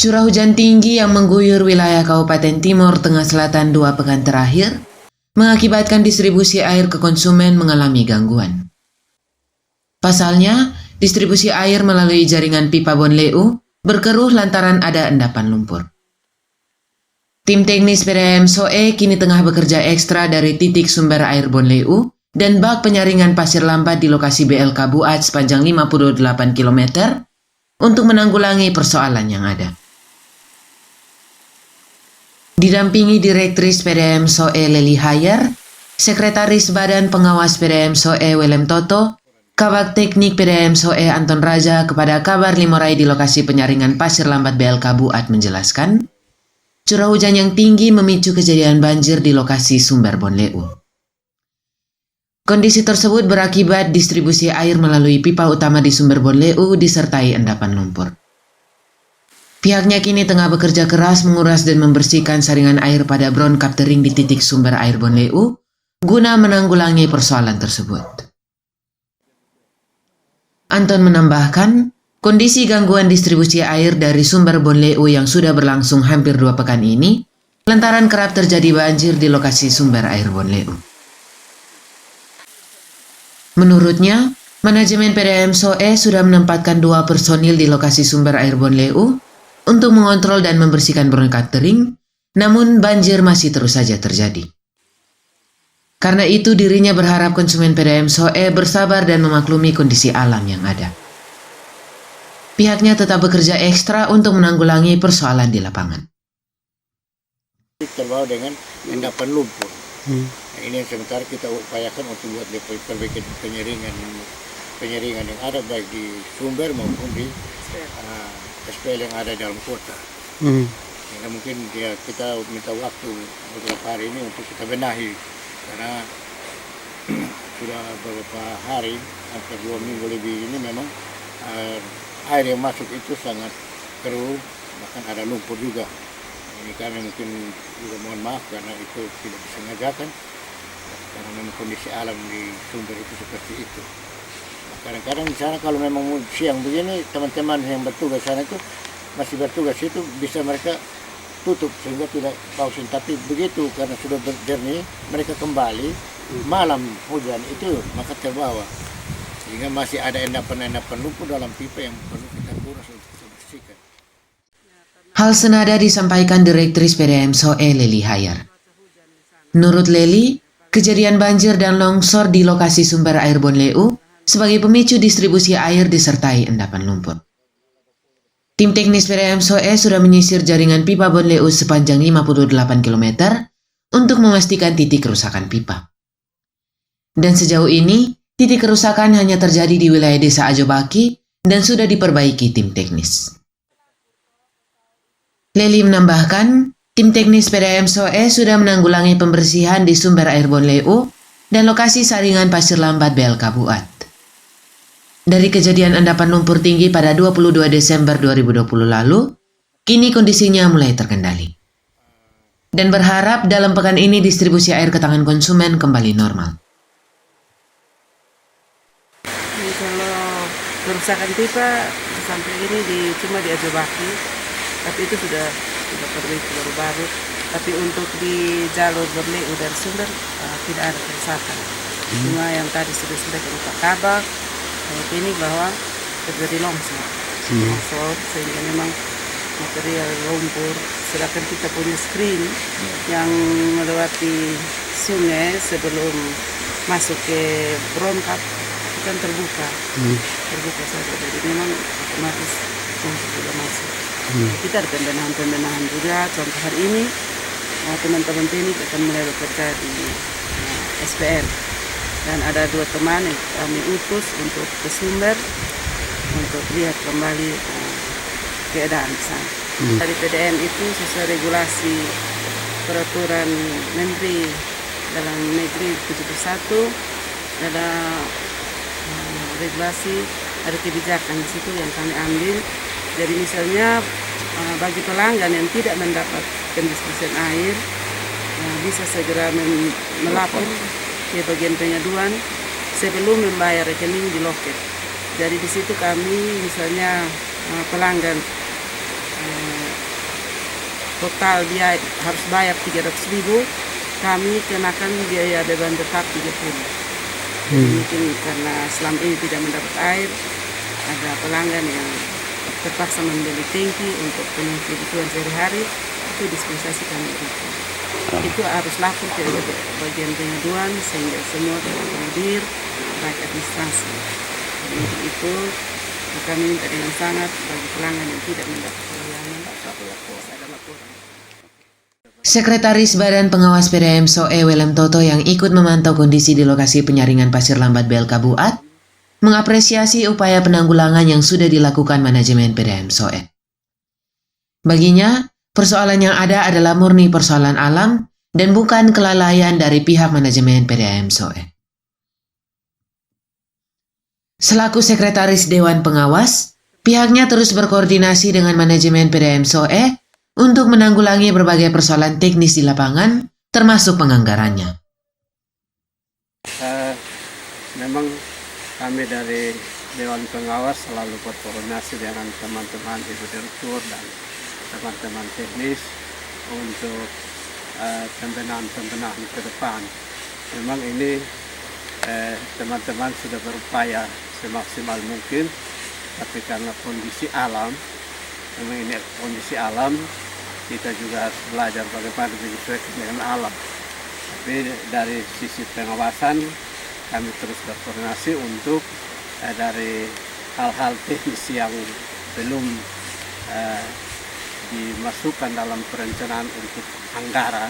Curah hujan tinggi yang mengguyur wilayah Kabupaten Timur Tengah Selatan 2 pekan terakhir mengakibatkan distribusi air ke konsumen mengalami gangguan. Pasalnya, distribusi air melalui jaringan pipa Bonleu berkeruh lantaran ada endapan lumpur. Tim teknis PDAM SOE kini tengah bekerja ekstra dari titik sumber air Bonleu dan bak penyaringan pasir lambat di lokasi BLK Buat sepanjang 58 km untuk menanggulangi persoalan yang ada. Didampingi Direktris PDAM SOE Leli Hayer, Sekretaris Badan Pengawas PDAM SOE Willem Toto, Kabag Teknik PDAM SOE Anton Raja kepada Kabar Limorai di lokasi penyaringan pasir lambat BLK Buat menjelaskan, curah hujan yang tinggi memicu kejadian banjir di lokasi sumber Bonleu. Kondisi tersebut berakibat distribusi air melalui pipa utama di sumber Bonleu disertai endapan lumpur. Pihaknya kini tengah bekerja keras menguras dan membersihkan saringan air pada bron kaptering di titik sumber air Bonleu guna menanggulangi persoalan tersebut. Anton menambahkan, kondisi gangguan distribusi air dari sumber Bonleu yang sudah berlangsung hampir 2 pekan ini lantaran kerap terjadi banjir di lokasi sumber air Bonleu. Menurutnya, manajemen PDAM SOE sudah menempatkan 2 personil di lokasi sumber air Bonleu untuk mengontrol dan membersihkan bron kaptering, namun banjir masih terus saja terjadi. Karena itu dirinya berharap konsumen PDAM SOE bersabar dan memaklumi kondisi alam yang ada. Pihaknya tetap bekerja ekstra untuk menanggulangi persoalan di lapangan. Terbawa dengan endapan lumpur. Nah, ini yang sementara kita upayakan untuk buat perbaikan penyaringan yang ada baik di sumber maupun di SPL yang ada dalam kota. Karena mungkin kita minta waktu beberapa hari ini untuk kita benahi karena sudah beberapa hari, hampir 2 minggu lebih ini memang air yang masuk itu sangat keruh, bahkan ada lumpur juga. Ini kami mungkin juga mohon maaf karena itu tidak disengajakan karena memang kondisi alam di sumber itu seperti itu. Kadang-kadang di sana kalau memang siang begini teman-teman yang bertugas sana itu masih bertugas itu bisa mereka tutup sehingga tidak pausin. Tapi begitu karena sudah berjernih mereka kembali malam hujan itu maka terbawa sehingga masih ada endapan-endapan lumpur dalam pipa yang perlu kita kuras untuk kita bersihkan. Hal senada disampaikan Direktris PDAM SOE Leli Hayer. Menurut Leli, kejadian banjir dan longsor di lokasi sumber air Bonleu sebagai pemicu distribusi air disertai endapan lumpur. Tim teknis PDAM SOE sudah menyisir jaringan pipa Bonleu sepanjang 58 km untuk memastikan titik kerusakan pipa. Dan sejauh ini, titik kerusakan hanya terjadi di wilayah Desa Ajobaki dan sudah diperbaiki tim teknis. Leli menambahkan, tim teknis PDAM SOE sudah menanggulangi pembersihan di sumber air Bonleu dan lokasi saringan pasir lambat BLK Buat. Dari kejadian endapan lumpur tinggi pada 22 Desember 2020 lalu, kini kondisinya mulai terkendali. Dan berharap dalam pekan ini distribusi air ke tangan konsumen kembali normal. Kalau kerusakan pipa sampai ini cuma di Ajobaki, tapi itu sudah perbaiki baru-baru. Tapi untuk di jalur Bonleu dari sumber tidak ada kerusakan. Cuma yang tadi sudah disampaikan Pak Kabag ini bahwa terjadi longsor sehingga memang material lumpur, sedangkan kita punya screen yang melewati sungai sebelum masuk ke bronkat itu kan terbuka saja, jadi memang otomatis longsor sudah masuk. Kita ada pembenahan juga. Contoh hari ini teman-teman teknik akan mulai bekerja di SPL. Dan ada 2 teman yang kami utus untuk ke sumber untuk lihat kembali keadaan di sana. Dari PDAM itu sesuai regulasi peraturan Menteri dalam Negeri 71 ada regulasi, ada kebijakan di situ yang kami ambil. Jadi misalnya bagi pelanggan yang tidak mendapat pendistribusian air bisa segera melapor ke bagian penyaduan sebelum membayar rekening di loket. Jadi di situ kami misalnya pelanggan total dia harus bayar 300.000, kami kenakan biaya beban tetap 30. Jadi mungkin karena selama ini tidak mendapat air, ada pelanggan yang terpaksa membeli tangki untuk penuhi kebutuhan sehari-hari, itu dispensasi kami berikan. Itu harus lapor ke bagian pengaduan sehingga semua terakomodir, baik administrasi. Dan untuk itu kami minta dengan sangat bagi pelanggan yang tidak mendapat pelayanan, ada laporan. Sekretaris Badan Pengawas PDAM SOE Willem Toto yang ikut memantau kondisi di lokasi penyaringan pasir lambat BLK Buat mengapresiasi upaya penanggulangan yang sudah dilakukan manajemen PDAM SOE. Baginya, persoalan yang ada adalah murni persoalan alam dan bukan kelalaian dari pihak manajemen PDAM SOE. Selaku Sekretaris Dewan Pengawas, pihaknya terus berkoordinasi dengan manajemen PDAM SOE untuk menanggulangi berbagai persoalan teknis di lapangan, termasuk penganggarannya. Memang kami dari Dewan Pengawas selalu berkoordinasi dengan teman-teman Ibu Direktur dan teman-teman teknis untuk pembenahan ke depan. Memang ini teman-teman sudah berupaya semaksimal mungkin, tapi karena kondisi alam, memang ini kondisi alam, kita juga harus belajar bagaimana menyesuaikan dengan alam. Tapi dari sisi pengawasan, kami terus berkoordinasi untuk dari hal-hal teknis yang belum dimasukkan dalam perencanaan untuk anggaran,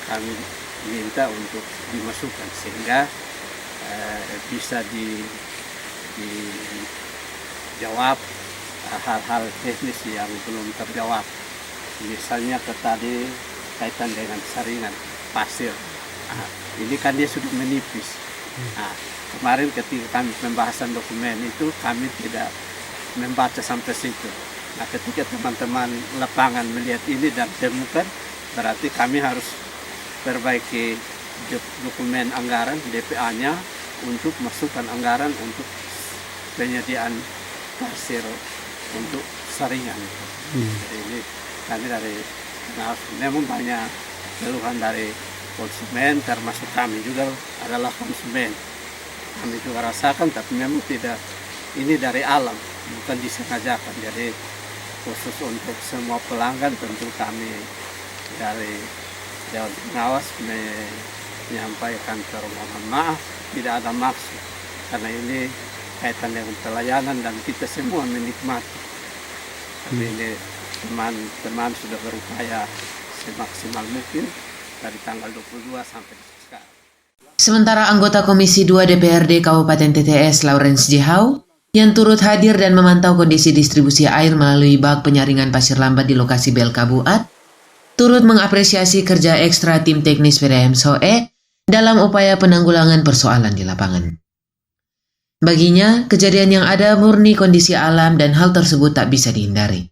kami minta untuk dimasukkan sehingga bisa dijawab hal-hal teknis yang belum terjawab. Misalnya tadi kaitan dengan saringan pasir. Ini kan dia sudah menipis. Kemarin ketika kami pembahasan dokumen itu kami tidak membaca sampai situ. Nah, ketika teman-teman lapangan melihat ini dan temukan, berarti kami harus perbaiki dokumen anggaran DPA-nya untuk masukkan anggaran untuk penyediaan pasir untuk saringan. Jadi ini kami dari memang banyak keluhan dari konsumen, termasuk kami juga adalah konsumen. Kami juga rasakan, tapi memang tidak, ini dari alam, bukan disengajakan. Jadi khusus untuk semua pelanggan tentu kami dari Dewan Pengawas menyampaikan permohonan maaf, tidak ada maksud, karena ini kaitan dengan pelayanan dan kita semua menikmati. Tapi ini teman-teman sudah berupaya semaksimal mungkin dari tanggal 22 sampai sekarang. Sementara anggota Komisi 2 DPRD Kabupaten TTS Lawrence Jehau yang turut hadir dan memantau kondisi distribusi air melalui bak penyaringan pasir lambat di lokasi BLK Buat, turut mengapresiasi kerja ekstra tim teknis PDAM SOE dalam upaya penanggulangan persoalan di lapangan. Baginya, kejadian yang ada murni kondisi alam dan hal tersebut tak bisa dihindari.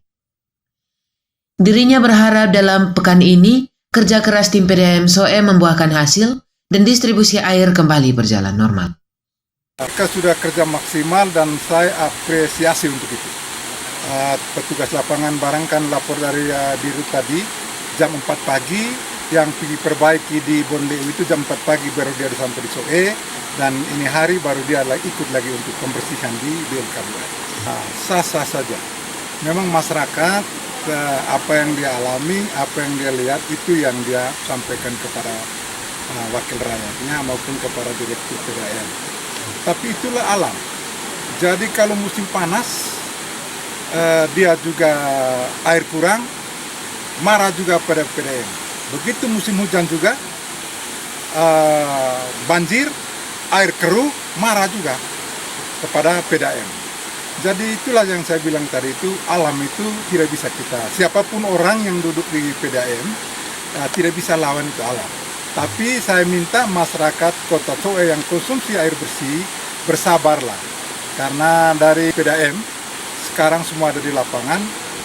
Dirinya berharap dalam pekan ini, kerja keras tim PDAM SOE membuahkan hasil dan distribusi air kembali berjalan normal. Mereka sudah kerja maksimal dan saya apresiasi untuk itu. Petugas lapangan barang kan lapor dari Dirut tadi, jam 4 pagi, yang pergi perbaiki di Bonleu itu jam 4 pagi baru dia sampai di SOE, dan ini hari baru dia ikut lagi untuk pembersihan di BLK Buat. Sah-sah saja. Memang masyarakat apa yang dia alami, apa yang dia lihat itu yang dia sampaikan kepada wakil rakyatnya maupun kepada direktur PDAM. Tapi itulah alam. Jadi kalau musim panas dia juga air kurang, marah juga pada PDAM. Begitu musim hujan juga banjir, air keruh, marah juga kepada PDAM. Jadi itulah yang saya bilang tadi, itu alam itu tidak bisa kita, siapapun orang yang duduk di PDAM tidak bisa lawan itu alam. Tapi saya minta masyarakat Kota SOE yang konsumsi air bersih bersabarlah, karena dari PDAM sekarang semua ada di lapangan,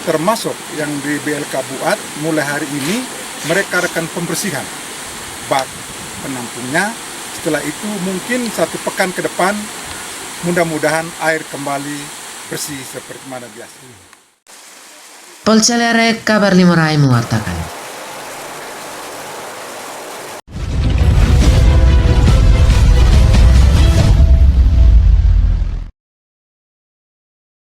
termasuk yang di BLK Buat mulai hari ini mereka akan pembersihan bak penampungnya. Setelah itu mungkin 1 pekan ke depan mudah-mudahan air kembali bersih seperti mana biasa. Polcelere Kabar Limurai mewartakan.